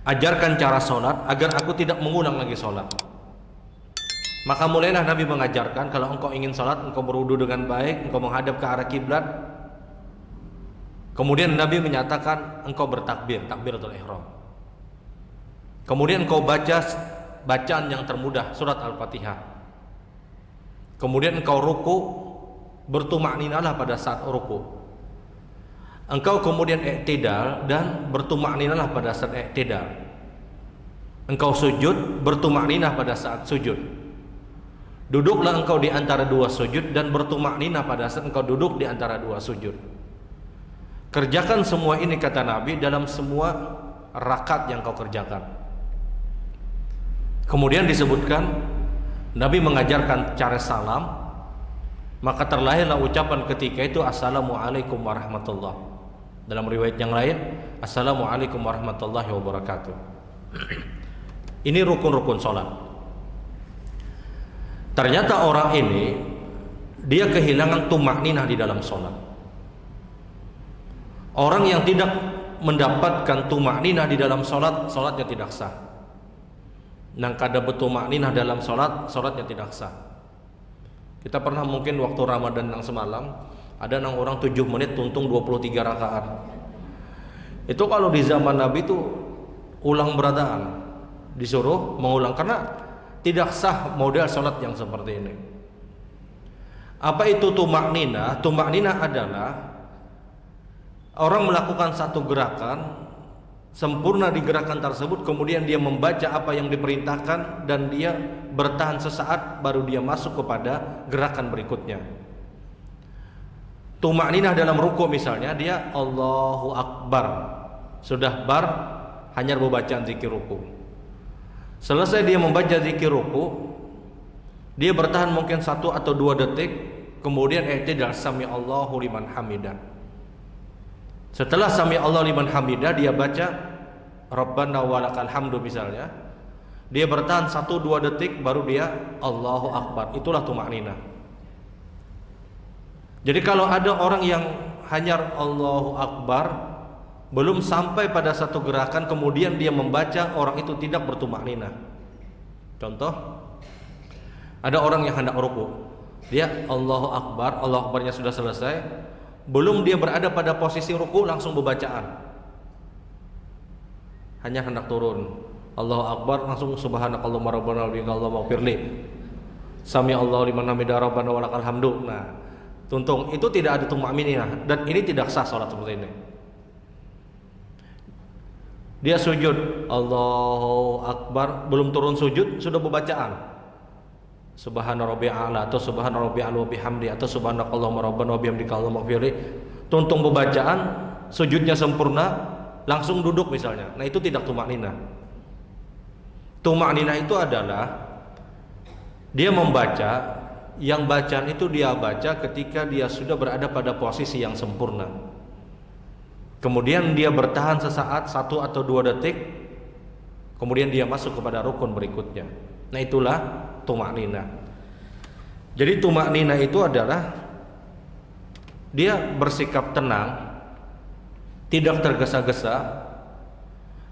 ajarkan cara sholat agar aku tidak mengulang lagi sholat. Maka mulailah Nabi mengajarkan, kalau engkau ingin sholat, engkau berwudu dengan baik, engkau menghadap ke arah kiblat. Kemudian Nabi menyatakan engkau bertakbir, takbiratul ihram. Kemudian engkau baca bacaan yang termudah, surat Al-Fatihah. Kemudian engkau ruku, bertumakninalah pada saat ruku. Engkau kemudian i'tidal dan bertumakninalah pada saat i'tidal. Engkau sujud, bertumakninah pada saat sujud. Duduklah engkau di antara dua sujud dan bertumakninah pada saat engkau duduk di antara dua sujud. Kerjakan semua ini, kata Nabi, dalam semua rakaat yang kau kerjakan. Kemudian disebutkan Nabi mengajarkan cara salam, maka terlahirlah ucapan ketika itu, Assalamualaikum warahmatullah. Dalam riwayat yang lain, Assalamualaikum warahmatullahi wabarakatuh. Ini rukun-rukun sholat. Ternyata orang ini dia kehilangan tumakninah di dalam sholat. Orang yang tidak mendapatkan tumakninah di dalam sholat, sholatnya tidak sah. Nang kada bertumakninah dalam sholat, sholatnya tidak sah. Kita pernah mungkin waktu Ramadan yang semalam, ada nang orang 7 menit tuntung 23 rakaat. Itu kalau di zaman Nabi itu ulang beradaan, disuruh mengulang, karena tidak sah model sholat yang seperti ini. Apa itu tumakninah? Tumakninah adalah orang melakukan satu gerakan, sempurna di gerakan tersebut, kemudian dia membaca apa yang diperintahkan dan dia bertahan sesaat, baru dia masuk kepada gerakan berikutnya. Tumakninah dalam ruku misalnya, dia Allahu Akbar, sudah bar, hanya berbacaan zikir ruku. Selesai dia membaca zikir ruku, dia bertahan mungkin 1 atau 2 detik, kemudian i'tidal, sami Allahu liman hamidah. Setelah sami Allah liman hamidah, dia baca Rabbana walakal hamdu misalnya. Dia bertahan 1-2 detik, baru dia Allahu Akbar. Itulah tumakninah. Jadi kalau ada orang yang hanya Allahu Akbar, belum sampai pada satu gerakan, kemudian dia membaca, orang itu tidak bertumakninah. Contoh, ada orang yang hendak ruku, dia Allahu Akbar, Allahu Akbarnya sudah selesai, belum dia berada pada posisi ruku, langsung berbacaan, hanya hendak turun, Allahu Akbar, langsung subhanakallahumma rabbana wa bihamdika Allahumma ighfirli, sami Allahu liman hamidah rabbana walakal hamdu. Nah, tuntung, itu tidak ada tumakninah, dan ini tidak sah sholat seperti ini. Dia sujud, Allahu Akbar, belum turun sujud sudah berbacaan Subhana rabbiyal a'la atau Subhana rabbiyal wa bihamdi atau subhanakallahumma rabbana wa bihamdika Allahumma ighfirli. Tuntung pembacaan, sujudnya sempurna, langsung duduk misalnya. Nah, itu tidak tumakninah. Tumakninah itu adalah dia membaca, yang bacaan itu dia baca ketika dia sudah berada pada posisi yang sempurna. Kemudian dia bertahan sesaat, 1 atau 2 detik, kemudian dia masuk kepada rukun berikutnya. Nah, itulah tumakninah. Jadi tumakninah itu adalah dia bersikap tenang, tidak tergesa-gesa,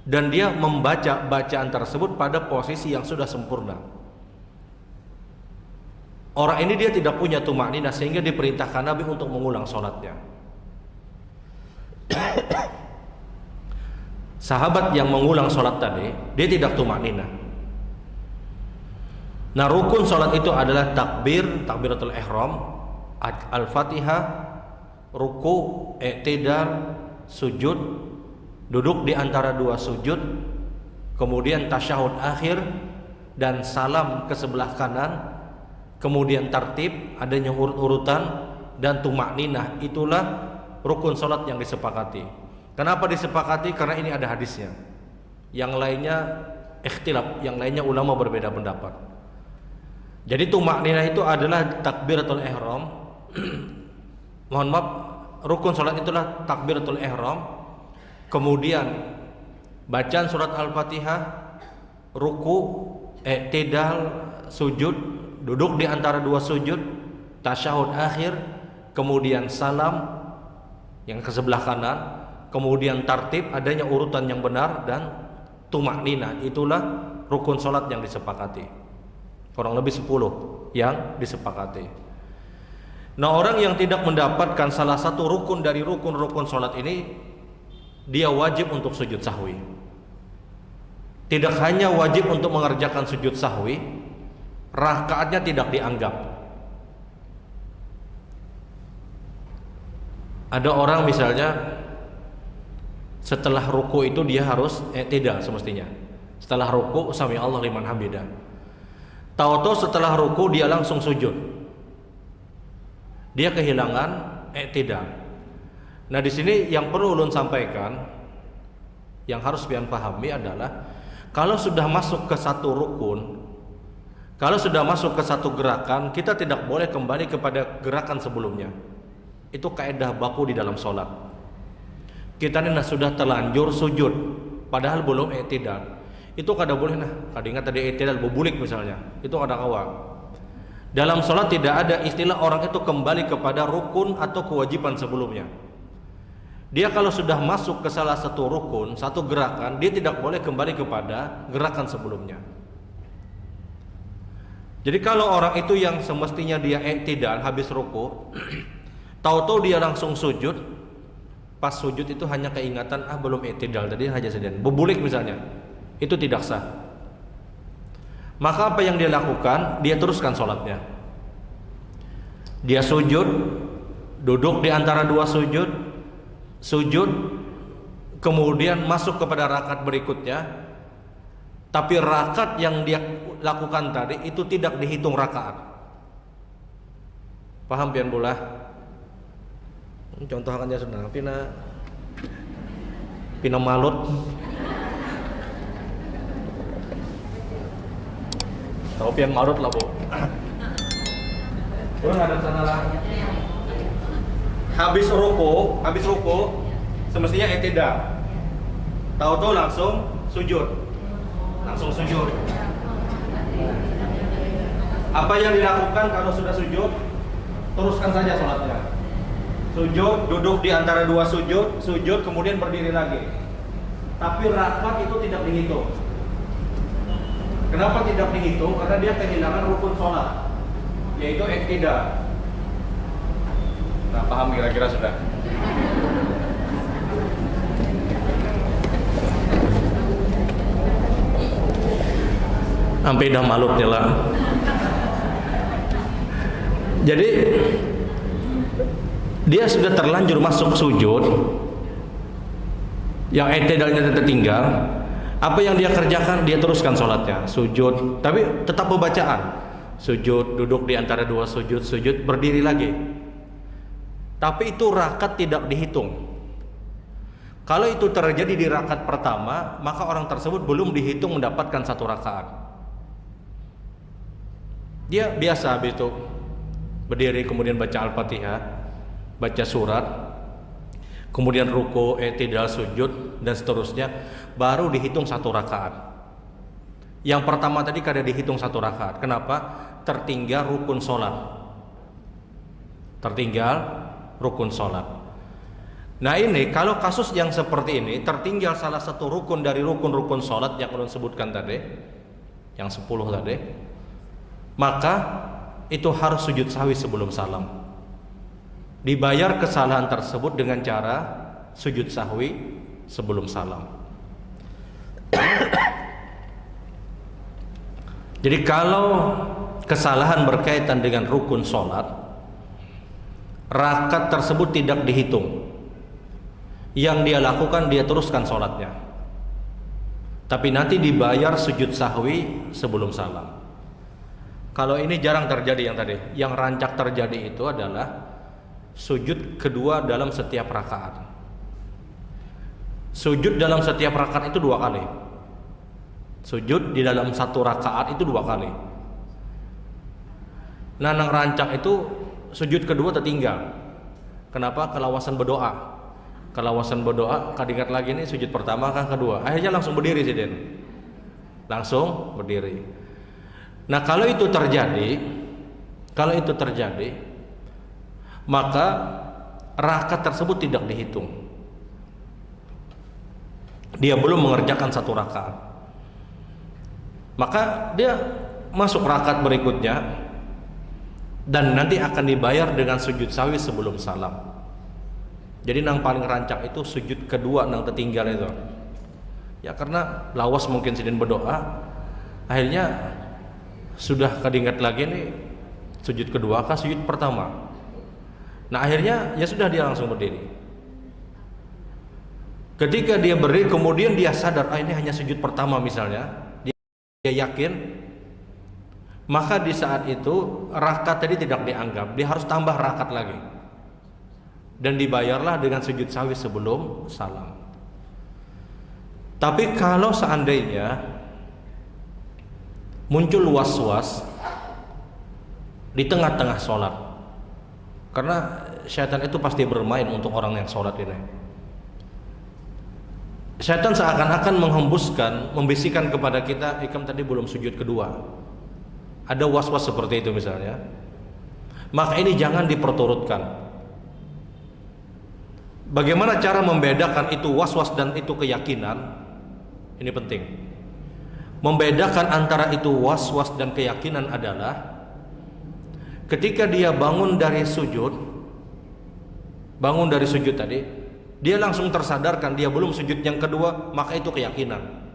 dan dia membaca bacaan tersebut pada posisi yang sudah sempurna. Orang ini dia tidak punya tumakninah, sehingga diperintahkan Nabi untuk mengulang sholatnya. Sahabat yang mengulang sholat tadi, dia tidak tumakninah. Nah, rukun sholat itu adalah takbir, takbiratul ihram, al-fatihah, ruku, i'tidal, sujud, duduk di antara dua sujud, kemudian tasyahud akhir dan salam ke sebelah kanan, kemudian tartib, adanya urut-urutan, dan tumakninah. Itulah rukun sholat yang disepakati. Kenapa disepakati? Karena ini ada hadisnya. Yang lainnya ikhtilaf, yang lainnya ulama berbeda pendapat. Jadi tumakninah itu adalah takbiratul ihram. Mohon maaf, rukun sholat itulah takbiratul ihram, kemudian bacaan surat Al-Fatihah, ruku, i'tidal, sujud, duduk di antara dua sujud, tasyahud akhir, kemudian salam yang ke sebelah kanan, kemudian tartib, adanya urutan yang benar, dan tumaknina, itulah rukun sholat yang disepakati. Kurang lebih 10 yang disepakati. Nah, orang yang tidak mendapatkan salah satu rukun dari rukun-rukun sholat ini, dia wajib untuk sujud sahwi. Tidak hanya wajib untuk mengerjakan sujud sahwi, rakaatnya tidak dianggap. Ada orang misalnya setelah ruku itu dia harus tidak semestinya. Setelah ruku sami Allah liman hamidah. Tahu-tahu setelah ruku dia langsung sujud. Dia kehilangan tidak. Nah, di sini yang perlu ulun sampaikan, yang harus pian pahami adalah kalau sudah masuk ke satu rukun, kalau sudah masuk ke satu gerakan, kita tidak boleh kembali kepada gerakan sebelumnya. Itu kaidah baku di dalam sholat. Kita ini sudah terlanjur sujud, padahal belum i'tidal. Itu kada boleh kadang tadi i'tidal bubulik misalnya. Itu kada kawa. Dalam sholat tidak ada istilah orang itu kembali kepada rukun atau kewajiban sebelumnya. Dia kalau sudah masuk ke salah satu rukun, satu gerakan, dia tidak boleh kembali kepada gerakan sebelumnya. Jadi kalau orang itu yang semestinya dia i'tidal habis ruku, tahu-tahu dia langsung sujud, pas sujud itu hanya keingatan belum i'tidal tadi hanya sedang bubulik misalnya, itu tidak sah. Maka apa yang dia lakukan? Dia teruskan sholatnya. Dia sujud, duduk di antara dua sujud, kemudian masuk kepada rakaat berikutnya. Tapi rakaat yang dia lakukan tadi itu tidak dihitung rakaat. Paham pian bola? Contoh akan ya sudah pina malut. Tahu pian malut lah, Bu. Kurang ada sana lah. Habis ruku semestinya i'tidal. Tahu-tahu langsung sujud. Apa yang dilakukan kalau sudah sujud? Teruskan saja sholatnya. Sujud, duduk di antara dua sujud, kemudian berdiri lagi. Tapi rakaat itu tidak dihitung. Kenapa tidak dihitung? Karena dia kehilangan rukun sholat, yaitu i'tidal. Nah, paham kira-kira sudah? Sampai dah malutnya lah. Jadi dia sudah terlanjur masuk sujud, yang i'tidalnya tertinggal. Apa yang dia kerjakan? Dia teruskan sholatnya, sujud, tapi tetap pembacaan. Sujud, duduk di antara dua sujud, berdiri lagi. Tapi itu rakaat tidak dihitung. Kalau itu terjadi di rakaat pertama, maka orang tersebut belum dihitung mendapatkan satu rakaat. Dia biasa habis itu berdiri, kemudian baca Al-Fatihah, baca surat, kemudian ruku, i'tidal, sujud, dan seterusnya, baru dihitung satu rakaat. Yang pertama tadi kada dihitung satu rakaat. Kenapa? Tertinggal rukun sholat. Nah, ini kalau kasus yang seperti ini, tertinggal salah satu rukun dari rukun-rukun sholat yang ulun sebutkan tadi, yang 10 tadi, maka itu harus sujud sahwi sebelum salam. Dibayar kesalahan tersebut dengan cara sujud sahwi sebelum salam. Jadi kalau kesalahan berkaitan dengan rukun sholat, rakaat tersebut tidak dihitung. Yang dia lakukan, dia teruskan sholatnya, tapi nanti dibayar sujud sahwi sebelum salam. Kalau ini jarang terjadi yang tadi. Yang rancak terjadi itu adalah sujud kedua dalam setiap rakaat. Sujud dalam setiap rakaat itu 2 kali. Sujud di dalam satu rakaat itu 2 kali. Nah, nang rancak itu sujud kedua tertinggal. Kenapa? Kelawasan berdoa. Kadingat lagi nih sujud pertama kan kedua. Akhirnya langsung berdiri sih Den. Langsung berdiri. Nah, kalau itu terjadi, maka rakaat tersebut tidak dihitung. Dia belum mengerjakan satu rakaat. maka dia masuk rakaat berikutnya dan nanti akan dibayar dengan sujud sahwi sebelum salam. Jadi nang paling rancak itu sujud kedua nang tertinggal itu. Ya karena lawas mungkin sedang berdoa, akhirnya sudah kedingat lagi nih sujud kedua kah sujud pertama. Nah akhirnya ya sudah dia langsung berdiri. Ketika dia berdiri kemudian dia sadar ini hanya sujud pertama misalnya, dia yakin, maka di saat itu rakaat tadi tidak dianggap, dia harus tambah rakaat lagi. Dan dibayarlah dengan sujud sahwi sebelum salam. Tapi kalau seandainya muncul was-was di tengah-tengah sholat, karena syaitan itu pasti bermain untuk orang yang sholat ini. Syaitan seakan-akan menghembuskan, membisikkan kepada kita, ikam tadi belum sujud kedua. Ada was-was seperti itu misalnya. Maka ini jangan diperturutkan. Bagaimana cara membedakan itu was-was dan itu keyakinan? Ini penting. Membedakan antara itu was-was dan keyakinan adalah ketika dia bangun dari sujud tadi, dia langsung tersadarkan dia belum sujud yang kedua, maka itu keyakinan.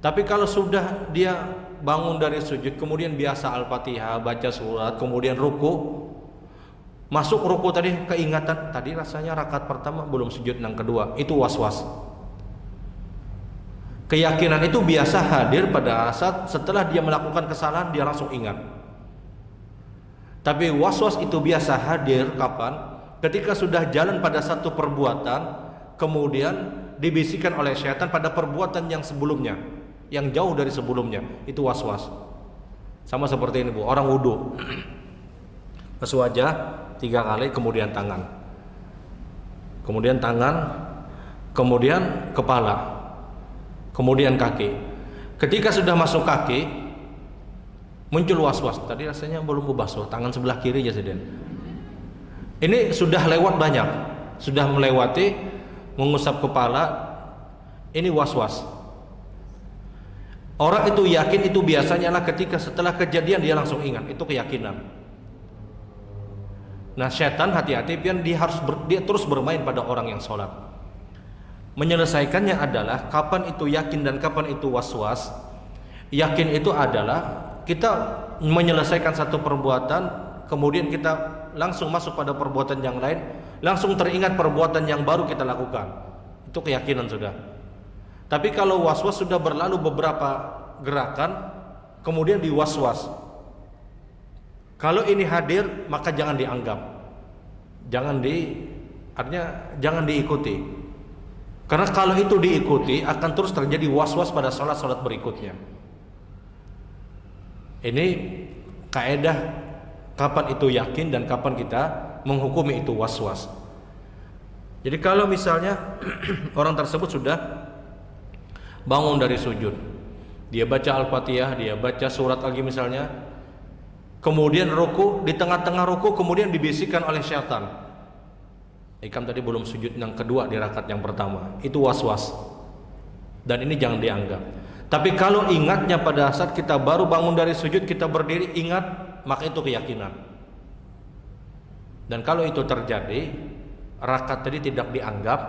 Tapi kalau sudah dia bangun dari sujud, kemudian biasa Al-Fatihah, baca surat, kemudian ruku, masuk ruku tadi keingatan, tadi rasanya rakaat pertama belum sujud yang kedua, itu was-was. Keyakinan itu biasa hadir pada saat setelah dia melakukan kesalahan dia langsung ingat. Tapi was-was itu biasa hadir kapan? Ketika sudah jalan pada satu perbuatan, kemudian dibisikkan oleh syaitan pada perbuatan yang sebelumnya, yang jauh dari sebelumnya, itu was-was. Sama seperti ini Bu, orang wudu, basuh wajah 3 kali, kemudian tangan, kemudian kepala, kemudian kaki. Ketika sudah masuk kaki, muncul was-was. Tadi rasanya belum basuh tangan sebelah kiri aja sedang. Ini sudah lewat banyak, sudah melewati mengusap kepala. Ini was-was. Orang itu yakin itu biasanya lah ketika setelah kejadian dia langsung ingat, itu keyakinan. Nah syaitan hati-hati, dia terus bermain pada orang yang sholat. Menyelesaikannya adalah kapan itu yakin dan kapan itu was-was. Yakin itu adalah kita menyelesaikan satu perbuatan, kemudian kita langsung masuk pada perbuatan yang lain, langsung teringat perbuatan yang baru kita lakukan. Itu keyakinan sudah. Tapi kalau was-was sudah berlalu beberapa gerakan, kemudian di was-was, kalau ini hadir maka jangan dianggap, artinya jangan diikuti. Karena kalau itu diikuti akan terus terjadi was-was pada sholat-sholat berikutnya. Ini kaidah kapan itu yakin dan kapan kita menghukumi itu was-was. Jadi kalau misalnya orang tersebut sudah bangun dari sujud, dia baca Al-Fatihah, dia baca surat lagi misalnya, kemudian ruku, di tengah-tengah ruku kemudian dibisikkan oleh syaitan, ikam tadi belum sujud yang kedua di rakaat yang pertama, itu was-was. Dan ini jangan dianggap. Tapi kalau ingatnya pada saat kita baru bangun dari sujud, kita berdiri ingat, maka itu keyakinan. Dan kalau itu terjadi, rakaat tadi tidak dianggap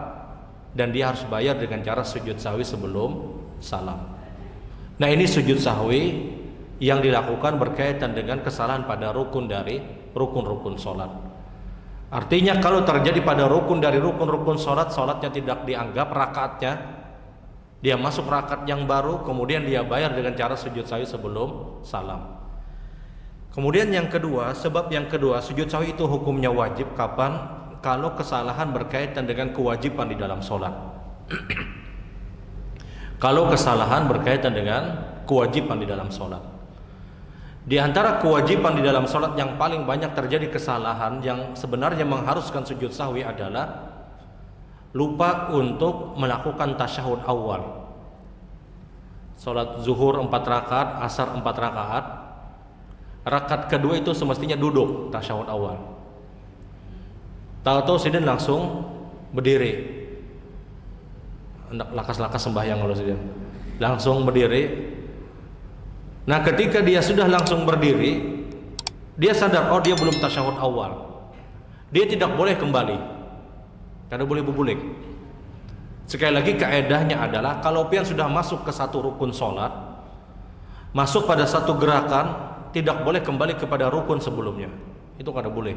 dan dia harus bayar dengan cara sujud sahwi sebelum salam. Nah ini sujud sahwi yang dilakukan berkaitan dengan kesalahan pada rukun dari rukun-rukun sholat. Artinya kalau terjadi pada rukun dari rukun-rukun sholat, sholatnya tidak dianggap rakaatnya, dia masuk rakaat yang baru, kemudian dia bayar dengan cara sujud sahwi sebelum salam. Kemudian yang kedua, sebab yang kedua, sujud sahwi itu hukumnya wajib kapan? Kalau kesalahan berkaitan dengan kewajiban di dalam sholat. Kalau kesalahan berkaitan dengan kewajiban di dalam sholat. Di antara kewajiban di dalam sholat yang paling banyak terjadi kesalahan yang sebenarnya mengharuskan sujud sahwi adalah lupa untuk melakukan tasyahud awal. Sholat zuhur 4 rakaat, asar 4 rakaat. Rakaat kedua itu semestinya duduk tasyahud awal. Tahu-tahu sidin langsung berdiri. Hendak lakas-lakas sembahyang kalau sidin. Langsung berdiri, Nah, ketika dia sudah langsung berdiri, dia sadar, oh dia belum tasyahud awal. Dia tidak boleh kembali, karena boleh berbulik. Sekali lagi kaedahnya adalah kalau pian sudah masuk ke satu rukun sholat, masuk pada satu gerakan, tidak boleh kembali kepada rukun sebelumnya. Itu kada boleh.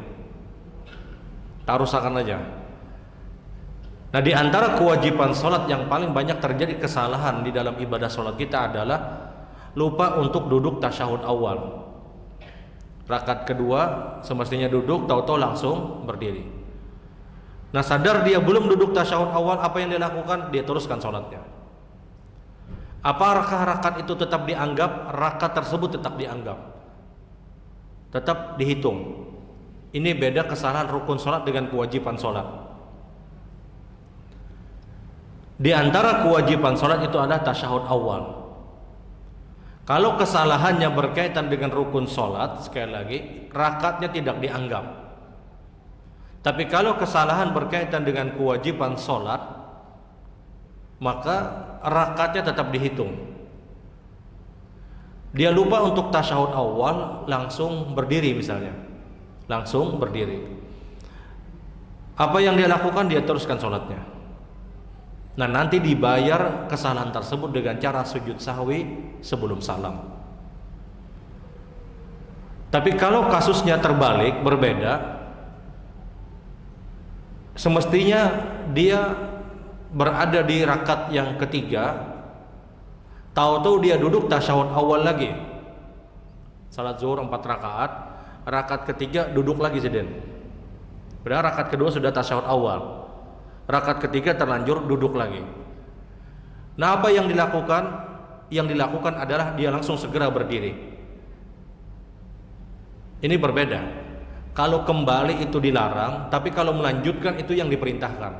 Tarusakan aja. Nah, di antara kewajiban sholat yang paling banyak terjadi kesalahan di dalam ibadah sholat kita adalah lupa untuk duduk tasyahud awal. Rakaat kedua semestinya duduk, tahu-tahu langsung berdiri. Nah, sadar dia belum duduk tasyahud awal, apa yang dia lakukan? Dia teruskan sholatnya. Apakah rakaat itu tetap dianggap? Rakaat tersebut tetap dianggap, tetap dihitung. Ini beda kesalahan rukun sholat dengan kewajiban sholat. Di antara kewajiban sholat itu adalah tasyahud awal. Kalau kesalahannya berkaitan dengan rukun sholat, sekali lagi, rakaatnya tidak dianggap. Tapi kalau kesalahan berkaitan dengan kewajiban sholat, maka rakaatnya tetap dihitung. Dia lupa untuk tasyahud awal, langsung berdiri misalnya. Langsung berdiri. Apa yang dia lakukan? Dia teruskan sholatnya. Nah, nanti dibayar kesalahan tersebut dengan cara sujud sahwi sebelum salam. Tapi kalau kasusnya terbalik, berbeda, semestinya dia berada di rakaat yang ketiga, tahu-tahu dia duduk tasyahud awal lagi. Salat zuhur 4 rakaat, rakaat ketiga duduk lagi seden. Padahal rakaat kedua sudah tasyahud awal. Rakaat ketiga terlanjur duduk lagi. Nah, apa yang dilakukan? Yang dilakukan adalah dia langsung segera berdiri. Ini berbeda. Kalau kembali itu dilarang, tapi kalau melanjutkan itu yang diperintahkan.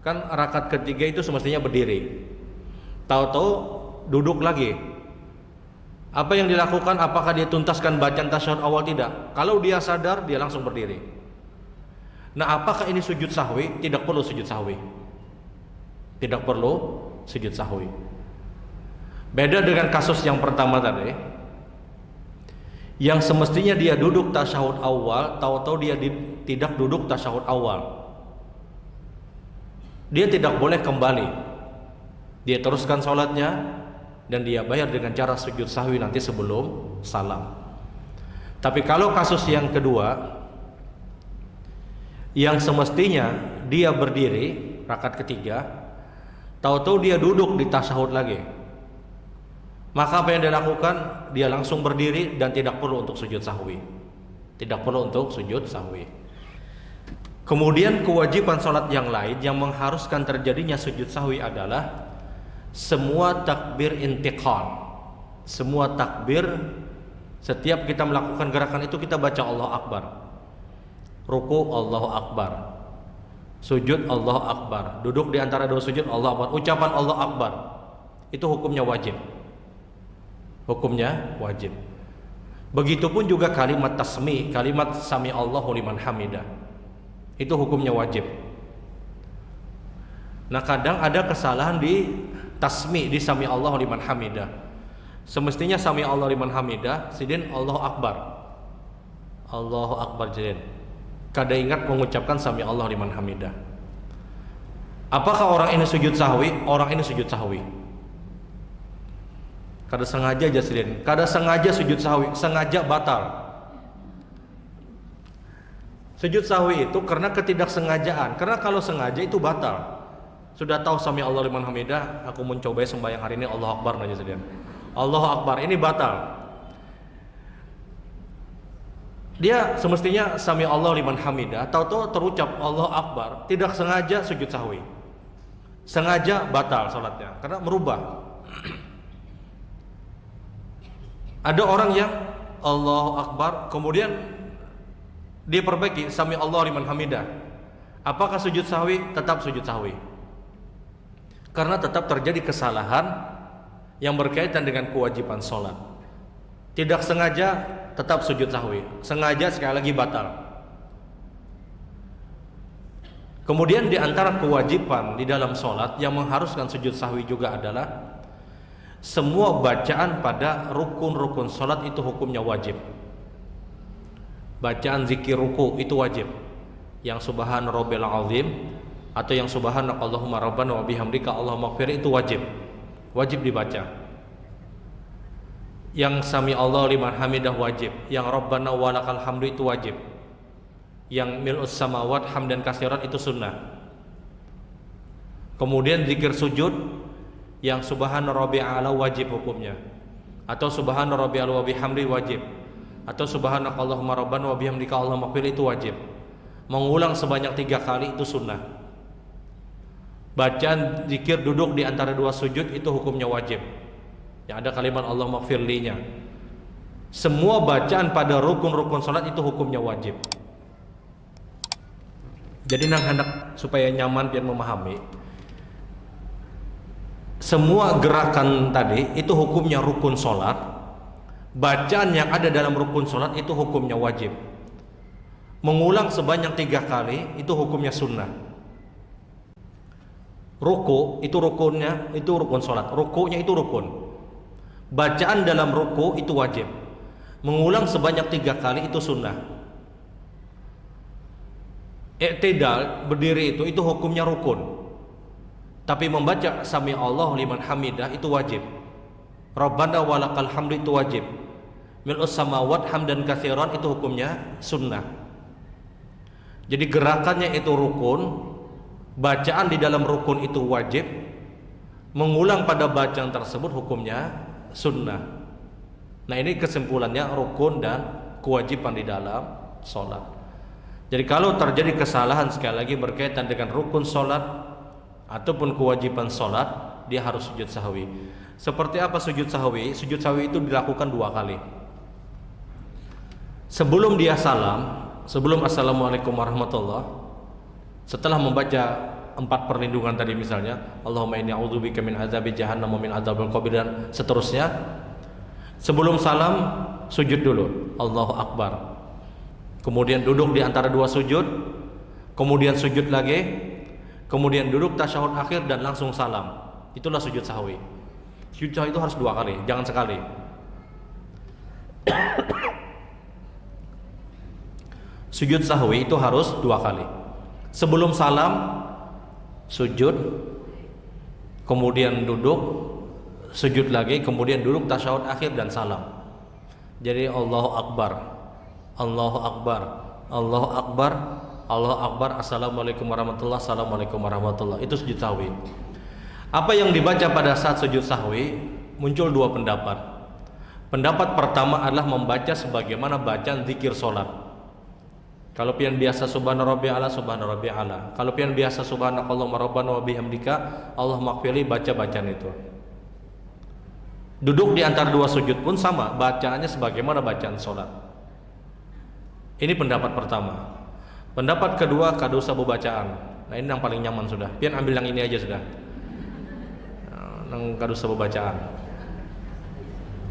Kan rakaat ketiga itu semestinya berdiri. Tahu-tahu duduk lagi. Apa yang dilakukan? Apakah dia tuntaskan bacaan tasyahud awal? Tidak. Kalau dia sadar, dia langsung berdiri. Nah, apakah ini sujud sahwi? Tidak perlu sujud sahwi. Tidak perlu sujud sahwi. Beda dengan kasus yang pertama tadi, yang semestinya dia duduk tasyahud awal, tahu-tahu dia tidak duduk tasyahud awal. Dia tidak boleh kembali. Dia teruskan sholatnya dan dia bayar dengan cara sujud sahwi nanti sebelum salam. Tapi kalau kasus yang kedua, yang semestinya dia berdiri rakaat ketiga, tahu-tahu dia duduk di tasyahud lagi, maka apa yang dia lakukan? Dia langsung berdiri dan tidak perlu untuk sujud sahwi. Tidak perlu untuk sujud sahwi. Kemudian kewajiban sholat yang lain yang mengharuskan terjadinya sujud sahwi adalah semua takbir intiqal. Semua takbir, setiap kita melakukan gerakan itu kita baca Allahu Akbar. Ruku Allahu Akbar, sujud Allahu Akbar, duduk di antara dua sujud Allahu Akbar, ucapan Allahu Akbar. Itu hukumnya wajib. Hukumnya wajib. Begitupun juga kalimat tasmi, kalimat sami Allahu liman hamidah. Itu hukumnya wajib. Nah, kadang ada kesalahan di tasmi, di sami Allahu liman hamidah. Semestinya sami Allahu liman hamidah, sidin Allahu Akbar. Allahu Akbar jadin. Kada ingat mengucapkan sami Allah liman hamidah. Apakah orang ini sujud sahwi? Orang ini sujud sahwi. Kada sengaja jaslin, kada sengaja sujud sahwi, sengaja batal. Sujud sahwi itu karena ketidaksengajaan. Karena kalau sengaja itu batal. Sudah tahu sami Allah liman hamidah, aku mencoba sembahyang hari ini Allahu Akbar aja jaslin. Allahu Akbar, ini batal. Dia semestinya sami Allah liman hamidah, tahu-tahu terucap Allahu Akbar, tidak sengaja sujud sahwi. Sengaja batal salatnya karena merubah. Ada orang yang Allahu Akbar kemudian dia perbaiki sami Allah liman hamidah. Apakah sujud sahwi? Tetap sujud sahwi. Karena tetap terjadi kesalahan yang berkaitan dengan kewajiban salat. Tidak sengaja tetap sujud sahwi, sengaja sekali lagi batal. Kemudian di antara kewajiban di dalam sholat yang mengharuskan sujud sahwi juga adalah semua bacaan pada rukun-rukun salat itu hukumnya wajib. Bacaan zikir ruku itu wajib. Yang subhana rabbil azim atau yang subhanaka Allahumma rabbana wa bihamdika Allahumma ighfir itu wajib. Wajib dibaca. Yang sami Allah liman hamidah wajib. Yang rabbana walakal hamdu itu wajib. Yang mil'us samawat hamdan katsiran itu sunnah. Kemudian zikir sujud yang subhana rabbiyal a'la wajib hukumnya. Atau subhana rabbiyal wa bihamdi wajib. Atau subhanaka Allahumma rabbana wa bihamdika Allahumma ighfir itu wajib. Mengulang sebanyak 3 kali itu sunnah. Bacaan zikir duduk di antara 2 sujud itu hukumnya wajib. Yang ada kalimat Allahumma ighfirlinya. Semua bacaan pada rukun-rukun salat itu hukumnya wajib. Jadi nang hendak supaya nyaman biar memahami. Semua gerakan tadi itu hukumnya rukun salat. Bacaan yang ada dalam rukun salat itu hukumnya wajib. Mengulang sebanyak 3 kali itu hukumnya sunnah. Ruku itu rukunnya, itu rukun salat. Rukunya itu rukun. Bacaan dalam ruku itu wajib. Mengulang sebanyak 3 kali itu sunnah. I'tidal berdiri itu hukumnya rukun. Tapi membaca sami Allah liman hamidah itu wajib. Rabbana walakal hamdu itu wajib. Mil'us samawat hamdan katsiran itu hukumnya sunnah. Jadi gerakannya itu rukun, bacaan di dalam rukun itu wajib, mengulang pada bacaan tersebut hukumnya sunnah. Nah ini kesimpulannya rukun dan kewajiban di dalam sholat. Jadi kalau terjadi kesalahan sekali lagi berkaitan dengan rukun sholat ataupun kewajiban sholat, dia harus sujud sahwi. Seperti apa sujud sahwi? Sujud sahwi itu dilakukan 2 kali. Sebelum dia salam, sebelum assalamualaikum warahmatullah, setelah membaca 4 perlindungan tadi misalnya, Allahumma inni a'udzubika min adzabi jahannam wa min adzabil qabr dan seterusnya. Sebelum salam sujud dulu, Allahu Akbar. Kemudian duduk di antara 2 sujud, kemudian sujud lagi, kemudian duduk tasyahud akhir dan langsung salam. Itulah sujud sahwi. Sujud sahwi itu harus 2 kali, jangan sekali. Sujud sahwi itu harus 2 kali. Sebelum salam sujud, kemudian duduk, sujud lagi, kemudian duduk tasyahud akhir dan salam. Jadi Allahu Akbar, Allahu Akbar, Allahu Akbar, Allahu Akbar, Assalamualaikum warahmatullahi, Assalamualaikum warahmatullahi. Itu sujud sahwi. Apa yang dibaca pada saat sujud sahwi? Muncul 2 pendapat. Pendapat pertama adalah membaca sebagaimana bacaan zikir sholat. Kalau pian biasa subhana rabbiyal a'la, subhana rabbiyal a'la. Kalau pian biasa subhanakallahumma rabbana wa bihamdika Allahumma ighfirli, baca bacaan itu. Duduk di antara 2 sujud pun sama, bacaannya sebagaimana bacaan sholat. Ini pendapat pertama. Pendapat kedua kada usah bacaan. Nah ini yang paling nyaman sudah. Pian ambil yang ini aja sudah. Nang kada usah bacaan.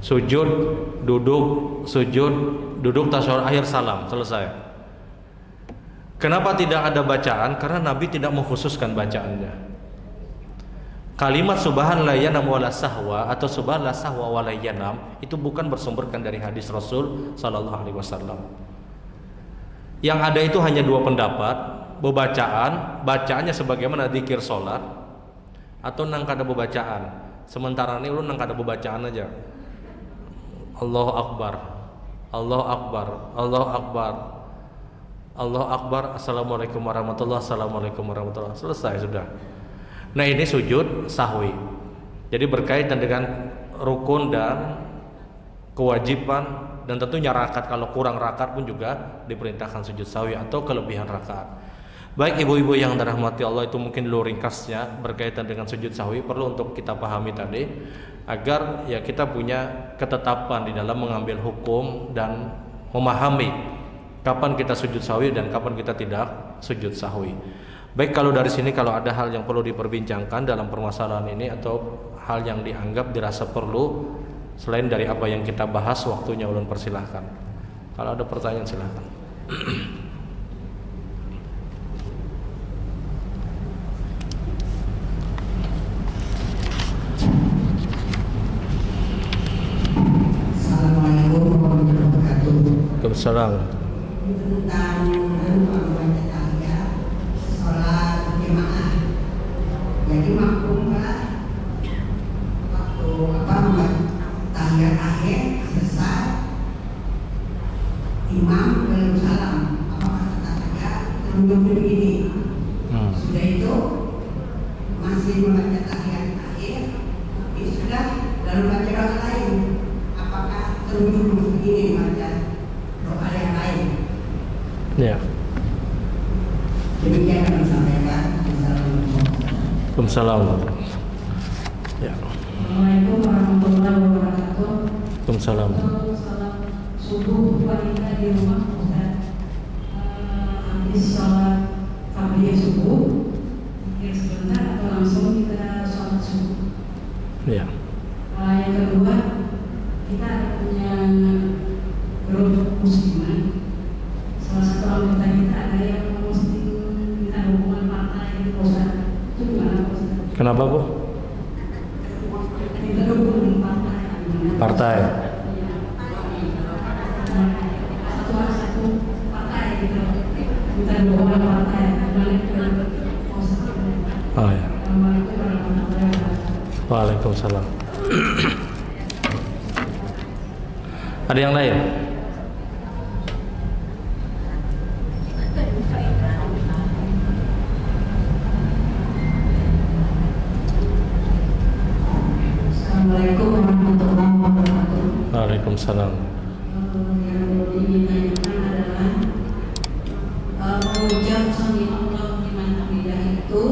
Sujud, duduk tasyahud akhir salam, selesai. Kenapa tidak ada bacaan? Karena Nabi tidak mengkhususkan bacaannya. Kalimat subhanallah yanam wala sahwa atau subhanallah sahwa wala yanam itu bukan bersumberkan dari hadis Rasul sallallahu alaihi wasallam. Yang ada itu hanya 2 pendapat, bacaannya sebagaimana zikir salat atau nang kada bacaan. Sementara ini lu nang kada bacaan aja. Allahu Akbar, Allahu Akbar, Allahu Akbar, Allahu Akbar, Assalamualaikum warahmatullahi, Assalamualaikum warahmatullahi. Selesai sudah. Nah ini sujud sahwi. Jadi berkaitan dengan rukun dan kewajiban, dan tentunya rakaat. Kalau kurang rakaat pun juga diperintahkan sujud sahwi atau kelebihan rakaat. Baik ibu-ibu yang dirahmati Allah, itu mungkin dulu ringkasnya berkaitan dengan sujud sahwi. Perlu untuk kita pahami tadi agar ya kita punya ketetapan di dalam mengambil hukum dan memahami kapan kita sujud sahwi dan kapan kita tidak sujud sahwi. Baik, kalau dari sini kalau ada hal yang perlu diperbincangkan dalam permasalahan ini atau hal yang dianggap dirasa perlu selain dari apa yang kita bahas, waktunya ulun persilahkan. Kalau ada pertanyaan silahkan. Waalaikumsalam. Tentang membaca tahiyat sholat jemaah. Jadi makmumlah waktu membaca tahiyat akhir selesai, imam belum salam, kata saya terunjuk begini. Sudah itu masih membaca tahiyat akhir, sudah lalu baca doa lain. Apakah terunjuk begini baca doa yang lain? Ya. Demikian kami sampaikan. Waalaikumsalam. Ya. Assalamualaikum warahmatullahi wabarakatuh. Waalaikumsalam. Salat subuh wanita di rumah Ustaz. Habis sholat qabliyah subuh, pikir sebentar atau langsung kita sholat subuh. Ya. Yang kedua, kita punya grup musliman. Salah satu anggota kita ada yang mesti minta dukungan partai di Ustaz. Itu gimana Ustaz? Kenapa, Bu? Minta dukungan partai. Partai. Satu partai gitu. Minta dukungan partai. Oh ya. Waalaikumsalam. Ada yang lain? Assalamualaikum warahmatullahi wabarakatuh. Waalaikumsalam. Yang ditanyakan adalah mengucap sami Allah liman hamidah itu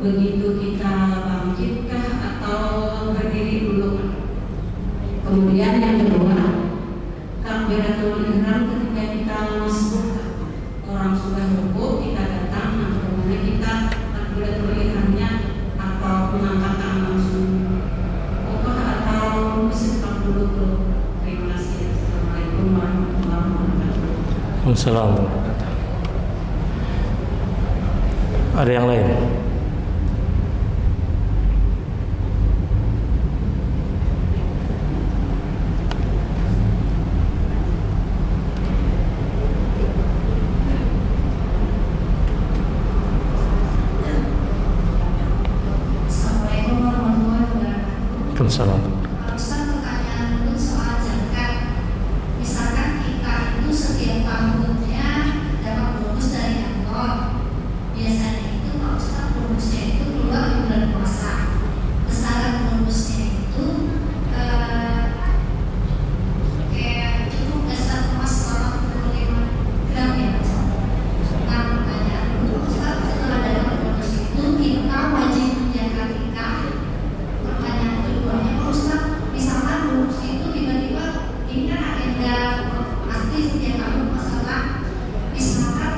begitu kita bangkitkah atau berdiri dulu? Kemudian yang kedua, takbiratul ihram ketika kita masuk orang sudah rukuk kita datang, bagaimana kita takbiratul ihramnya atau mengangkat tangan langsung? Atau disekat dulu tuh? Terima kasih. Assalamualaikum warahmatullahi wabarakatuh. Waalaikumsalam. Ada yang lain? Assalamualaikum warahmatullahi wabarakatuh. Waalaikumsalam. Ustaz, pertanyaan dulu soal zakat. Misalkan kita itu setiap tahunnya dapat bonus dari kantor. Biasanya itu Pak Ustaz bonusnya itu keluar di bulan puasa. Besaran bonusnya itu kayak cukup dasar emas 85 gram ya Pak Ustaz. Nah pertanyaan dulu Ustaz, setelah dapat bonus itu kita wajib menjaga. Pertanyaan keduanya, Pak Ustaz, misalkan bonus itu tiba-tiba ini kan agenda pasti setiap tahun masalah, misalkan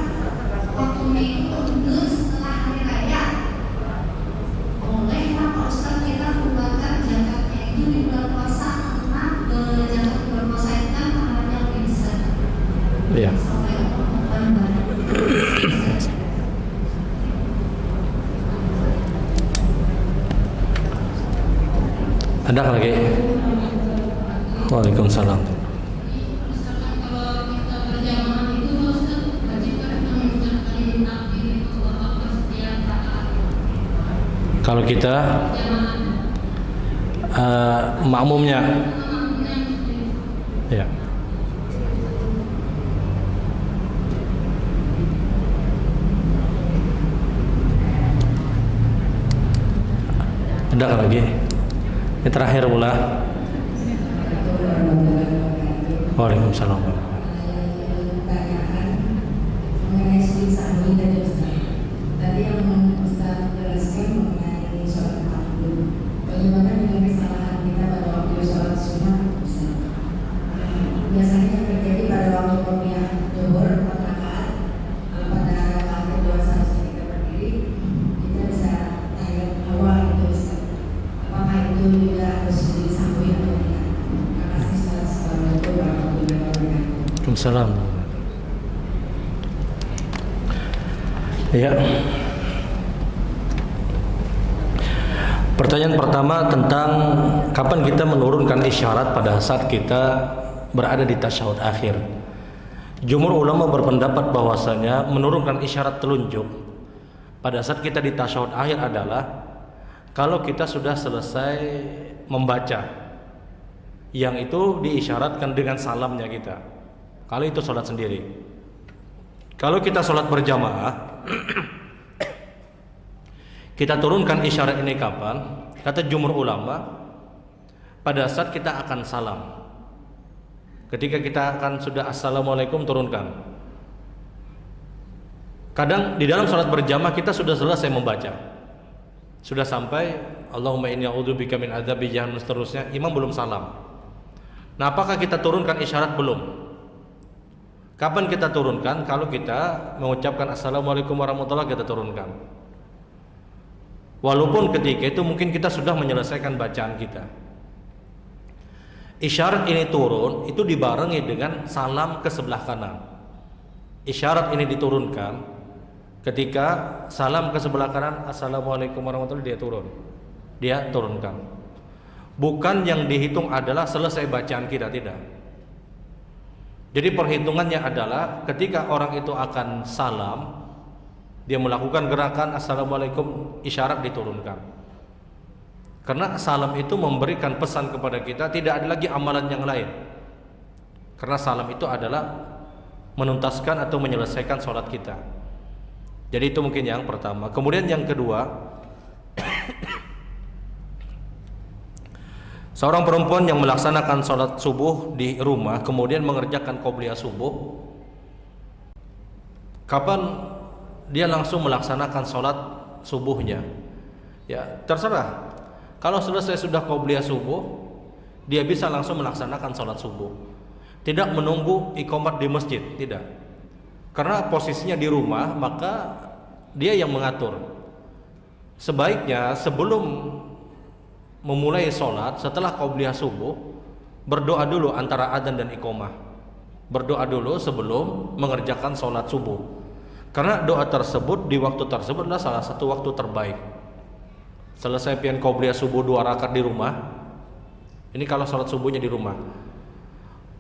waktunya itu mundur setelah hari raya, boleh Pak Ustaz kita keluarkan zakatnya itu di bulan puasa karena zakat bulan puasa itu kan pahalanya lebih besar. Iya. Assalamualaikum warahmatullahi wabarakatuh. Ada lagi? Waalaikumsalam. Misalkan kalau kita berjamaah itu Ustaz, wajibkah kita mengucapkan takbir itu Allahu Akbar setiap rakaat? Kalau kita makmumnya, ya. Ada lagi? Yang terakhir pula. Waalaikumsalam. Pertanyaan mengenai sujud sahwi tadi Ustaz. Tadi yang Ustaz jelaskan mengenai sholat tahajud. Bagaimana dengan kesalahan kita pada waktu sholat sunnah Ustaz? Biasanya yang terjadi pada waktu qobliyah zuhur 4 rakaat, pada rakaat kedua seharusnya kita berdiri, kita bisa tahiyat awal itu Ustaz. Apakah itu juga harus sujud sahwi atau tidak? Terima kasih Ustaz. Assalamualaikum warahmatullahi wabarakatuh. Waalaikumsalam. Ya. Pertanyaan pertama tentang kapan kita menurunkan isyarat pada saat kita berada di tasyahud akhir. Jumhur ulama berpendapat bahwasanya menurunkan isyarat telunjuk pada saat kita di tasyahud akhir adalah kalau kita sudah selesai membaca, yang itu diisyaratkan dengan salamnya kita. Kalau itu sholat sendiri. Kalau kita sholat berjamaah, kita turunkan isyarat ini kapan? Kata jumhur ulama, pada saat kita akan salam. Ketika kita akan sudah assalamualaikum, turunkan. Kadang di dalam sholat berjamaah kita sudah selesai membaca, sudah sampai Allahumma inni a'udzubika min adzabi jahannam seterusnya, imam belum salam. Nah, apakah kita turunkan isyarat? Belum. Kapan kita turunkan? Kalau kita mengucapkan assalamualaikum warahmatullahi, kita turunkan. Walaupun ketika itu mungkin kita sudah menyelesaikan bacaan kita. Isyarat ini turun itu dibarengi dengan salam ke sebelah kanan. Isyarat ini diturunkan ketika salam ke sebelah kanan, assalamualaikum warahmatullahi, dia turunkan. Bukan yang dihitung adalah selesai bacaan kita, tidak. Jadi perhitungannya adalah ketika orang itu akan salam, dia melakukan gerakan assalamualaikum, isyarat diturunkan. Karena salam itu memberikan pesan kepada kita, tidak ada lagi amalan yang lain. Karena salam itu adalah menuntaskan atau menyelesaikan sholat kita. Jadi itu mungkin yang pertama. Kemudian yang kedua, seorang perempuan yang melaksanakan sholat subuh di rumah kemudian mengerjakan qobliyah subuh, kapan dia langsung melaksanakan sholat subuhnya? Ya terserah. Kalau selesai sudah qobliyah subuh, dia bisa langsung melaksanakan sholat subuh, tidak menunggu iqamat di masjid, tidak. Karena posisinya di rumah, maka dia yang mengatur. Sebaiknya sebelum memulai sholat, setelah qobliyah subuh, berdoa dulu antara adzan dan iqamah. Berdoa dulu sebelum mengerjakan sholat subuh. Karena doa tersebut di waktu tersebut adalah salah satu waktu terbaik. Selesai pian qobliyah subuh 2 rakaat di rumah. Ini kalau sholat subuhnya di rumah,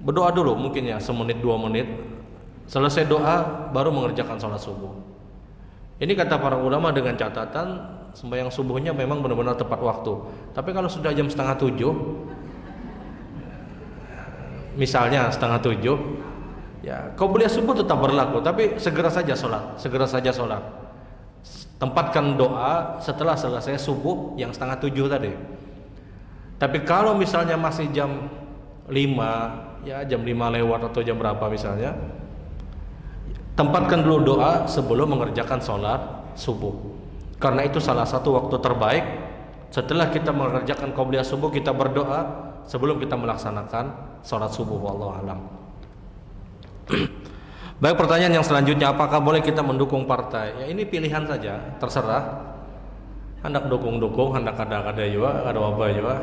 berdoa dulu mungkin ya semenit 2 menit. Selesai doa baru mengerjakan sholat subuh. Ini kata para ulama dengan catatan sembahyang subuhnya memang benar-benar tepat waktu. Tapi kalau sudah jam 6:30, misalnya 6:30, ya qobliyah subuh tetap berlaku, tapi segera saja sholat. Tempatkan doa setelah selesai subuh yang 6:30 tadi. Tapi kalau misalnya masih jam 5, ya jam 5 lewat atau jam berapa misalnya, tempatkan dulu doa sebelum mengerjakan sholat subuh. Karena itu salah satu waktu terbaik. Setelah kita mengerjakan qobliyah subuh, kita berdoa sebelum kita melaksanakan sholat subuh. Wallahu a'lam. Baik, pertanyaan yang selanjutnya, apakah boleh kita mendukung partai? Ya ini pilihan saja, terserah. Hendak dukung, hendak kada juga, kada apa juga.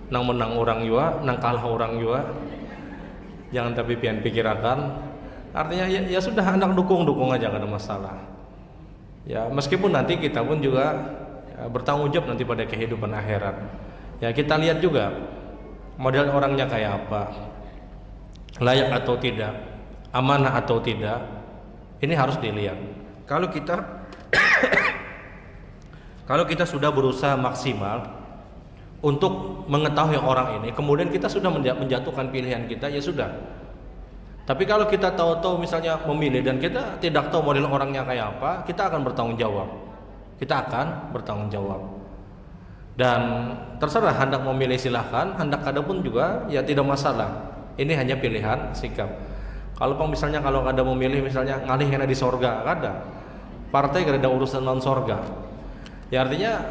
Nang menang orang juga, nang kalah orang juga. Jangan tapi pian pikirakan. Artinya ya sudah, hendak dukung aja, kada masalah. Ya meskipun nanti kita pun juga ya, bertanggung jawab nanti pada kehidupan akhirat. Ya kita lihat juga model orangnya kayak apa, layak atau tidak, amanah atau tidak, ini harus dilihat. Kalau kita sudah berusaha maksimal untuk mengetahui orang ini, kemudian kita sudah menjatuhkan pilihan kita, ya sudah. Tapi kalau kita tahu-tahu misalnya memilih dan kita tidak tahu model orangnya kayak apa, kita akan bertanggung jawab. Dan terserah, hendak memilih silahkan, hendak kada pun juga ya tidak masalah. Ini hanya pilihan sikap. Kalau misalnya kalau kada memilih misalnya ngalih kena di sorga, kada. Partai kada ada urusan non sorga. Ya artinya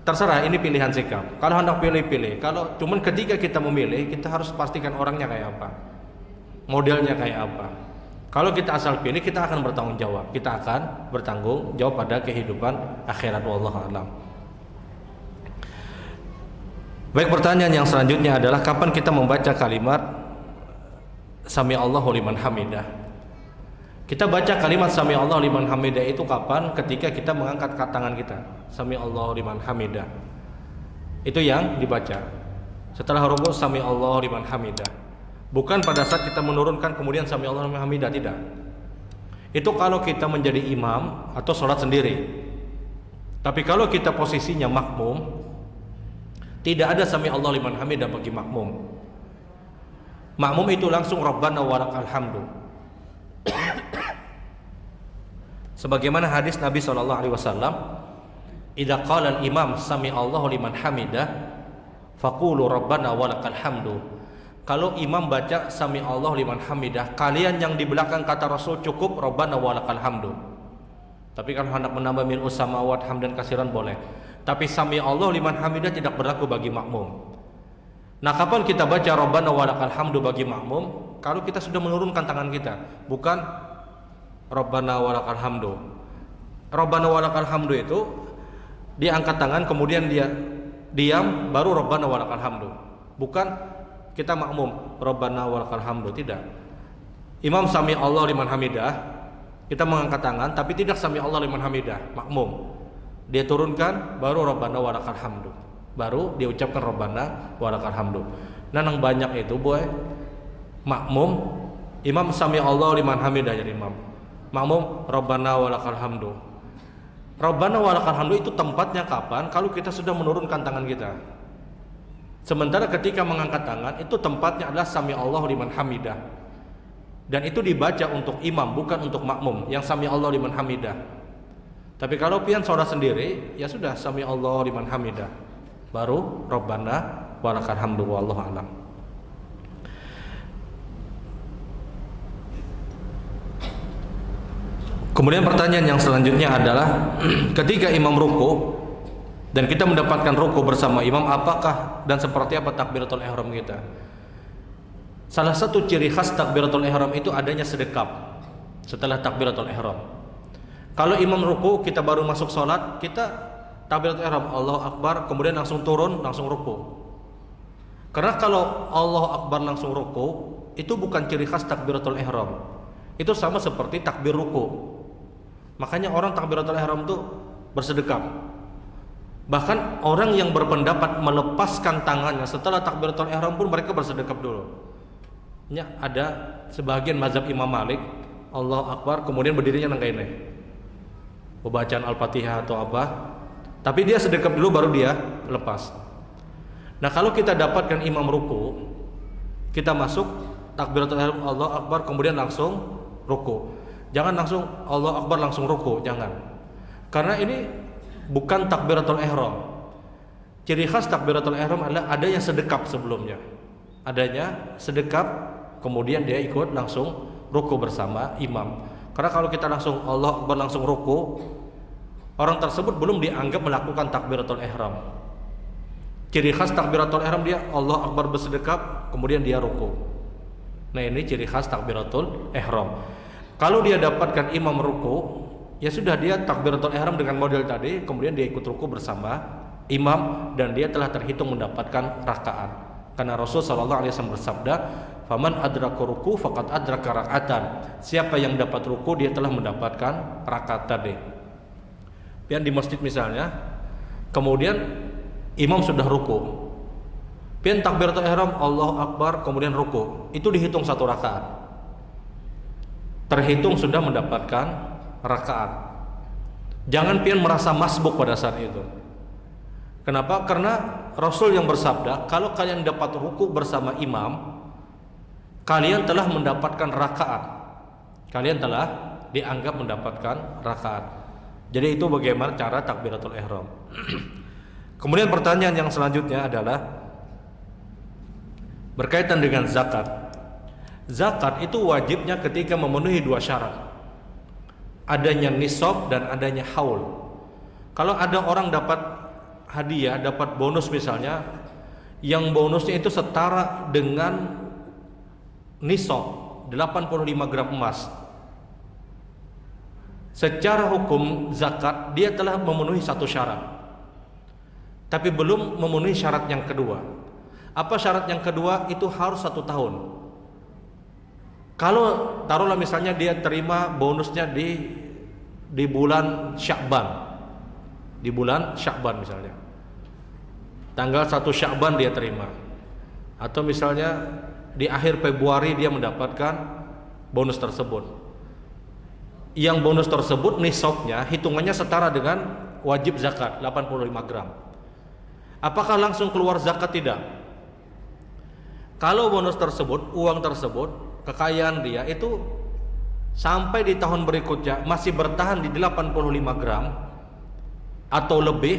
terserah, ini pilihan sikap. Kalau hendak pilih. Kalau cuman ketika kita memilih, kita harus pastikan orangnya kayak apa, modelnya kayak apa. Kalau kita asal pilih, kita akan bertanggung jawab. Kita akan bertanggung jawab pada kehidupan akhirat. Wallahu a'lam. Baik, pertanyaan yang selanjutnya adalah kapan kita membaca kalimat Sami Allahu liman hamidah? Kita baca kalimat Sami Allahu liman hamidah itu kapan? Ketika kita mengangkat tangan kita, Sami Allahu liman hamidah. Itu yang dibaca. Setelah rukuk Sami Allahu liman hamidah. Bukan pada saat kita menurunkan kemudian sami Allahu liman hamidah, tidak. Itu kalau kita menjadi imam atau sholat sendiri. Tapi kalau kita posisinya makmum, tidak ada sami Allahu liman hamidah bagi makmum. Makmum itu langsung Rabbana walakal hamdu. Sebagaimana hadis Nabi SAW, idza qala al-imam sami Allahu liman hamidah faqulu Rabbana walakal hamdu. Kalau imam baca sami Allahu liman hamidah, kalian yang di belakang kata Rasul cukup Rabbana walakal hamdu. Tapi kalau hendak menambah mil'us samawat hamdan kasiran boleh. Tapi sami Allahu liman hamidah tidak berlaku bagi makmum. Nah, kapan kita baca Rabbana walakal hamdu bagi makmum? Kalau kita sudah menurunkan tangan kita, bukan Rabbana walakal hamdu. Rabbana walakal hamdu itu dia angkat tangan kemudian dia diam baru Rabbana walakal hamdu. Bukan kita makmum Rabbana walakal hamdu, tidak. Imam sami Allah liman hamidah, kita mengangkat tangan tapi tidak sami Allah liman hamidah, makmum. Dia turunkan baru Rabbana walakal hamdu. Baru dia ucapkan Rabbana walakal hamdu. Nah, yang banyak itu boy makmum imam sami Allah liman hamidah jadi imam. Makmum Rabbana walakal hamdu. Rabbana walakal hamdu itu tempatnya kapan? Kalau kita sudah menurunkan tangan kita. Sementara ketika mengangkat tangan itu tempatnya adalah sami Allah liman hamidah. Dan itu dibaca untuk imam bukan untuk makmum yang sami Allah liman hamidah. Tapi kalau pian saudara sendiri ya sudah sami Allah liman hamidah. Baru Rabbana walakal hamdu wallahu a'lam. Kemudian pertanyaan yang selanjutnya adalah ketika imam ruku dan kita mendapatkan ruku bersama imam, apakah dan seperti apa takbiratul ihram kita? Salah satu ciri khas takbiratul ihram itu adanya sedekap setelah takbiratul ihram. Kalau imam ruku kita baru masuk sholat, kita takbiratul ihram Allahu Akbar kemudian langsung turun langsung ruku. Karena kalau Allahu Akbar langsung ruku itu bukan ciri khas takbiratul ihram. Itu sama seperti takbir ruku. Makanya orang takbiratul ihram itu bersedekap. Bahkan orang yang berpendapat melepaskan tangannya setelah takbiratul ihram pun mereka bersedekap dulu. Ya, ada sebagian mazhab Imam Malik, Allahu Akbar kemudian berdirinya nangka ini. Pembacaan Al-Fatihah atau apa. Tapi dia sedekap dulu baru dia lepas. Nah, kalau kita dapatkan imam ruku, kita masuk takbiratul ihram Allahu Akbar kemudian langsung ruku. Jangan langsung Allahu Akbar langsung ruku, jangan. Karena ini bukan takbiratul ihram. Ciri khas takbiratul ihram adalah adanya sedekap sebelumnya. Adanya sedekap kemudian dia ikut langsung ruku bersama imam. Karena kalau kita langsung Allahu Akbar langsung ruku, orang tersebut belum dianggap melakukan takbiratul ihram. Ciri khas takbiratul ihram dia Allahu Akbar bersedekap kemudian dia ruku. Nah, ini ciri khas takbiratul ihram. Kalau dia dapatkan imam ruku, ya sudah dia takbiratul ihram dengan model tadi, kemudian dia ikut ruku bersama imam dan dia telah terhitung mendapatkan rakaat. Karena Rasul sallallahu alaihi wasallam bersabda, "Faman adraka ruku faqad adraka raka'atan." Siapa yang dapat ruku dia telah mendapatkan rakaat tadi. Pian di masjid misalnya, kemudian imam sudah ruku. Pian takbiratul ihram Allahu Akbar kemudian ruku. Itu dihitung satu rakaat. Terhitung sudah mendapatkan rakaat. Jangan pian merasa masbuk pada saat itu. Kenapa? Karena Rasul yang bersabda, kalau kalian dapat ruku bersama imam, kalian telah mendapatkan rakaat. Kalian telah dianggap mendapatkan rakaat. Jadi itu bagaimana cara takbiratul ihram. Kemudian pertanyaan yang selanjutnya adalah berkaitan dengan zakat. Zakat itu wajibnya ketika memenuhi dua syarat. Adanya nisab dan adanya haul. Kalau ada orang dapat hadiah, dapat bonus misalnya, yang bonusnya itu setara dengan nisab 85 gram emas. Secara hukum zakat dia telah memenuhi satu syarat. Tapi belum memenuhi syarat yang kedua. Apa syarat yang kedua? Itu harus 1 tahun. Kalau taruhlah misalnya dia terima bonusnya di bulan Sya'ban. Di bulan Sya'ban misalnya. Tanggal 1 Sya'ban dia terima. Atau misalnya di akhir Februari dia mendapatkan bonus tersebut. Yang bonus tersebut nisabnya hitungannya setara dengan wajib zakat 85 gram. Apakah langsung keluar zakat? Tidak. Kalau bonus tersebut, uang tersebut, kekayaan dia itu sampai di tahun berikutnya masih bertahan di 85 gram atau lebih,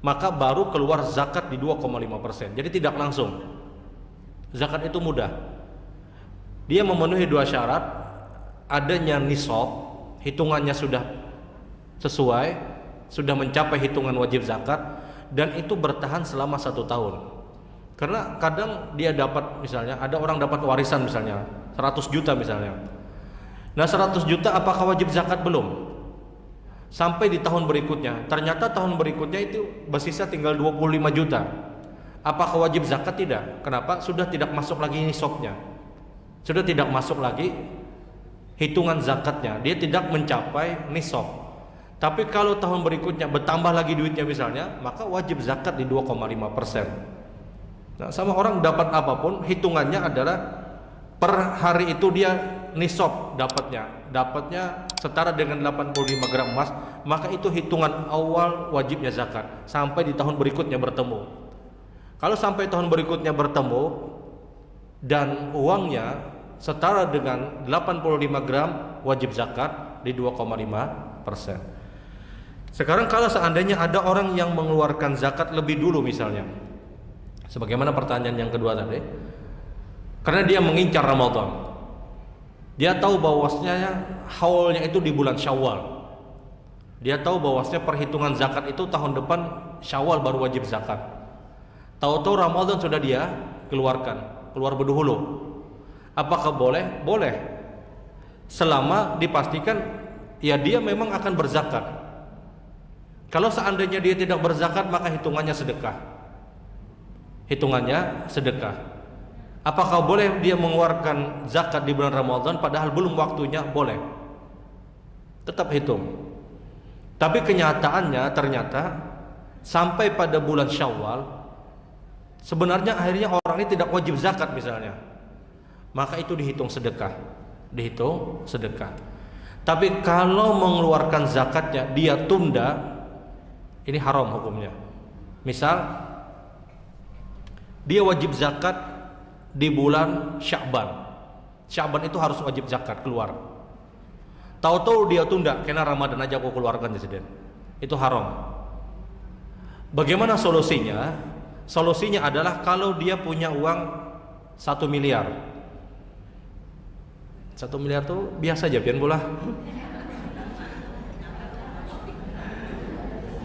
maka baru keluar zakat di 2,5%. Jadi tidak langsung. Zakat itu mudah. Dia memenuhi dua syarat, adanya nisab, hitungannya sudah sesuai, sudah mencapai hitungan wajib zakat, dan itu bertahan selama 1 tahun. Karena kadang dia dapat, misalnya ada orang dapat warisan misalnya 100 juta misalnya. Nah 100 juta apakah wajib zakat? Belum. Sampai di tahun berikutnya, ternyata tahun berikutnya itu bersisa tinggal 25 juta. Apakah wajib zakat? Tidak. Kenapa? Sudah tidak masuk lagi nisabnya. Sudah tidak masuk lagi hitungan zakatnya. Dia tidak mencapai nisab. Tapi kalau tahun berikutnya bertambah lagi duitnya misalnya, maka wajib zakat di 2,5%. Nah, sama orang dapat apapun, hitungannya adalah per hari itu dia nisab dapatnya setara dengan 85 gram emas, maka itu hitungan awal wajibnya zakat sampai di tahun berikutnya bertemu. Kalau sampai tahun berikutnya bertemu dan uangnya setara dengan 85 gram, wajib zakat di 2,5%. Sekarang kalau seandainya ada orang yang mengeluarkan zakat lebih dulu misalnya, sebagaimana pertanyaan yang kedua tadi, karena dia mengincar Ramadan, dia tahu bahwasanya haulnya itu di bulan Syawal, dia tahu bahwasanya perhitungan zakat itu tahun depan Syawal baru wajib zakat. Tahu-tahu Ramadan sudah dia keluar berduhulu. Apakah boleh? Boleh. Selama dipastikan ya dia memang akan berzakat. Kalau seandainya dia tidak berzakat, maka hitungannya sedekah. Apakah boleh dia mengeluarkan zakat di bulan Ramadan padahal belum waktunya? Boleh. Tetap hitung. Tapi kenyataannya ternyata sampai pada bulan Syawal sebenarnya akhirnya orang ini tidak wajib zakat misalnya, maka itu dihitung sedekah. Tapi kalau mengeluarkan zakatnya dia tunda, ini haram hukumnya. Misal dia wajib zakat di bulan Sya'ban itu harus wajib zakat keluar. Tahu-tahu dia tunda, karena Ramadan aja aku keluarkan presiden. Itu haram. Bagaimana solusinya? Solusinya adalah kalau dia punya uang 1 miliar. 1 miliar tuh biasa aja pian bola.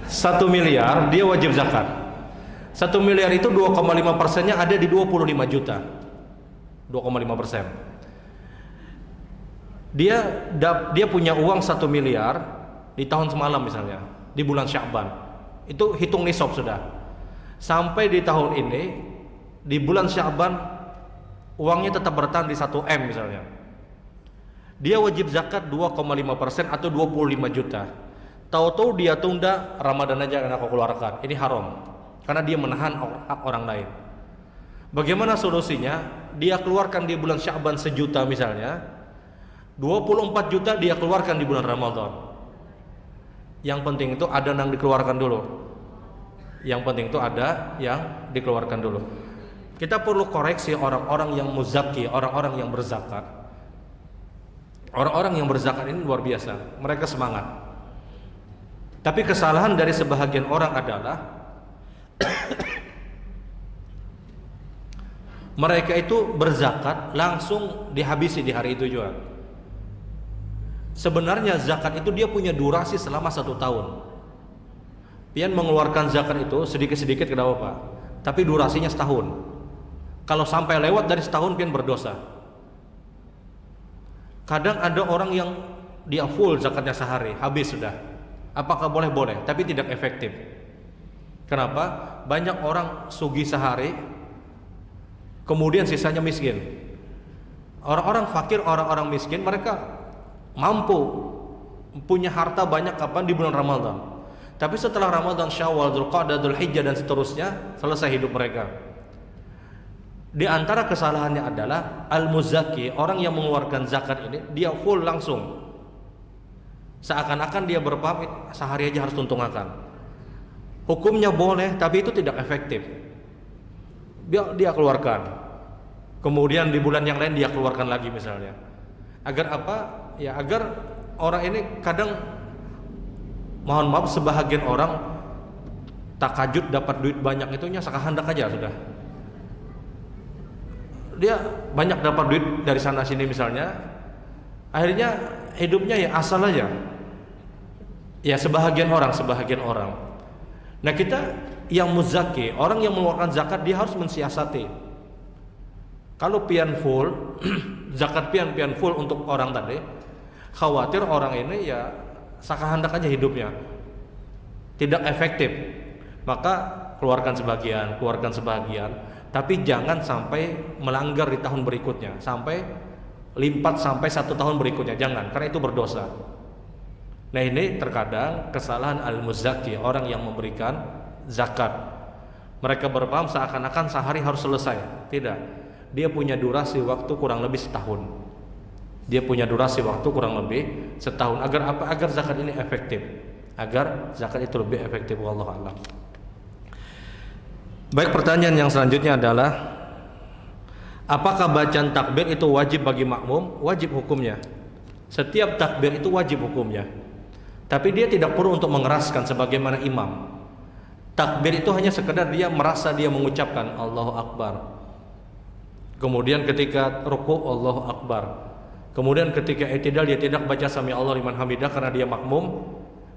1 miliar dia wajib zakat. 1 miliar itu 2,5%-nya ada di 25 juta. 2,5%. Dia punya uang 1 miliar di tahun semalam misalnya, di bulan Sya'ban. Itu hitung nisab sudah. Sampai di tahun ini di bulan Sya'ban uangnya tetap bertahan di 1 M misalnya. Dia wajib zakat 2,5% atau 25 juta. Tahu-tahu dia tunda, Ramadan aja yang aku keluarkan. Ini haram karena dia menahan hak orang lain. Bagaimana solusinya? Dia keluarkan di bulan Sya'ban 1 juta misalnya, 24 juta dia keluarkan di bulan Ramadan. Yang penting itu ada yang dikeluarkan dulu. Kita perlu koreksi orang-orang yang muzaki, orang-orang yang berzakat. Orang-orang yang berzakat ini luar biasa, mereka semangat. Tapi kesalahan dari sebahagian orang adalah mereka itu berzakat langsung dihabisi di hari itu juga. Sebenarnya zakat itu dia punya durasi selama 1 tahun. Pian mengeluarkan zakat itu sedikit-sedikit tidak apa-apa, tapi durasinya setahun. Kalau sampai lewat dari setahun pian berdosa. Kadang ada orang yang dia full zakatnya sehari, habis sudah. Apakah boleh? Boleh, tapi tidak efektif. Kenapa? Banyak orang sugih sehari, kemudian sisanya miskin. Orang-orang fakir, orang-orang miskin, mereka mampu punya harta banyak kapan? Di bulan Ramadan. Tapi setelah Ramadan, Syawal, Dzulqa'dah, Dzulhijjah dan seterusnya, selesai hidup mereka. Di antara kesalahannya adalah al-muzaki, orang yang mengeluarkan zakat ini dia full langsung. Seakan-akan dia berpamit sehari aja harus tuntung akan. Hukumnya boleh, tapi itu tidak efektif. Dia keluarkan. Kemudian di bulan yang lain dia keluarkan lagi misalnya. Agar apa? Ya agar orang ini kadang, mohon maaf, sebahagian orang takajud dapat duit banyak itunya sakahandak aja sudah. Dia banyak dapat duit dari sana sini misalnya, akhirnya hidupnya ya asal aja. Ya sebahagian orang. Nah kita yang muzaki, orang yang mengeluarkan zakat, dia harus mensiasati. Kalau pian full, zakat pian full untuk orang tadi, khawatir orang ini ya sakahandak aja hidupnya, tidak efektif. Maka keluarkan sebagian, tapi jangan sampai melanggar di tahun berikutnya, sampai lipat sampai 1 tahun berikutnya, jangan, karena itu berdosa. Nah ini terkadang kesalahan al-muzaki, orang yang memberikan zakat. Mereka berpaham seakan-akan sehari harus selesai. Tidak, dia punya durasi waktu kurang lebih setahun. Agar apa? Agar zakat ini efektif, agar zakat itu lebih efektif. Wallahu a'lam. Baik, pertanyaan yang selanjutnya adalah, apakah bacaan takbir itu wajib bagi makmum? Wajib hukumnya. Setiap takbir itu wajib hukumnya. Tapi dia tidak perlu untuk mengeraskan sebagaimana imam. Takbir itu hanya sekedar dia merasa dia mengucapkan Allahu Akbar. Kemudian ketika ruku Allahu Akbar. Kemudian ketika i'tidal dia tidak baca sami Allah liman hamidah karena dia makmum.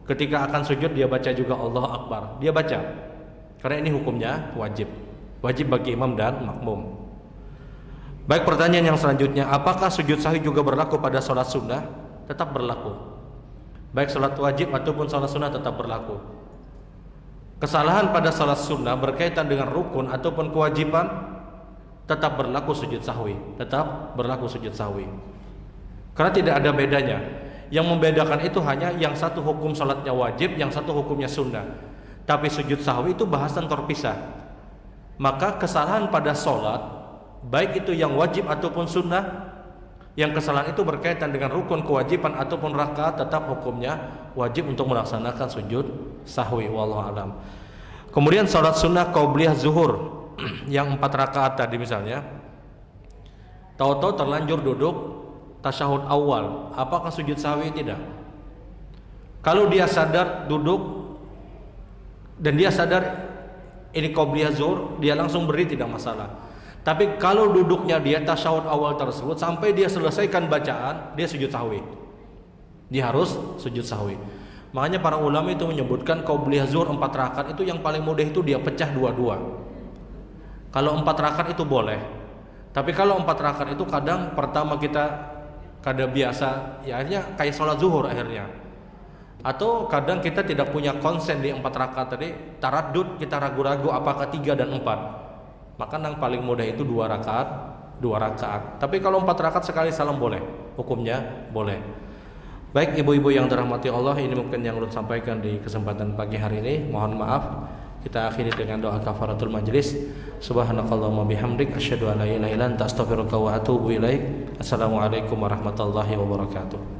Ketika akan sujud dia baca juga Allahu Akbar. Dia baca. Karena ini hukumnya wajib. Wajib bagi imam dan makmum. Baik, pertanyaan yang selanjutnya, apakah sujud sahwi juga berlaku pada sholat sunnah? Tetap berlaku. Baik sholat wajib ataupun sholat sunnah tetap berlaku. Kesalahan pada sholat sunnah berkaitan dengan rukun ataupun kewajiban tetap berlaku sujud sahwi. Karena tidak ada bedanya. Yang membedakan itu hanya yang satu hukum sholatnya wajib, yang satu hukumnya sunnah. Tapi sujud sahwi itu bahasan terpisah. Maka kesalahan pada sholat, baik itu yang wajib ataupun sunnah, yang kesalahan itu berkaitan dengan rukun kewajiban ataupun rakaat, tetap hukumnya wajib untuk melaksanakan sujud sahwi. Wallahu a'lam. Kemudian sholat sunnah qabliyah zuhur yang 4 rakaat tadi misalnya, tahu-tahu terlanjur duduk tasyahud awal, apakah sujud sahwi? Tidak. Kalau dia sadar duduk dan dia sadar ini qabliyah zuhur, dia langsung berdiri, tidak masalah. Tapi kalau duduknya dia tasyahud awal tersebut sampai dia selesaikan bacaan, dia sujud sahwi. Dia harus sujud sahwi. Makanya para ulama itu menyebutkan qabliyah zuhur 4 rakaat itu yang paling mudah itu dia pecah 2-2. Kalau 4 rakaat itu boleh. Tapi kalau 4 rakaat itu kadang pertama kita biasa, ya akhirnya kayak sholat zuhur akhirnya. Atau kadang kita tidak punya konsen di 4 rakaat tadi, taraddud, kita ragu-ragu apakah 3 dan 4. Maka yang paling mudah itu 2 rakaat. Tapi kalau 4 rakaat sekali salam boleh, hukumnya boleh. Baik ibu-ibu yang dirahmati Allah, ini mungkin yang ulun sampaikan di kesempatan pagi hari ini. Mohon maaf. Kita akhiri dengan doa kafaratul majlis. Subhanakallahumma bihamdik asyhadu an la ilaha illa anta astaghfiruka wa atubu ilaik. Assalamualaikum warahmatullahi wabarakatuh.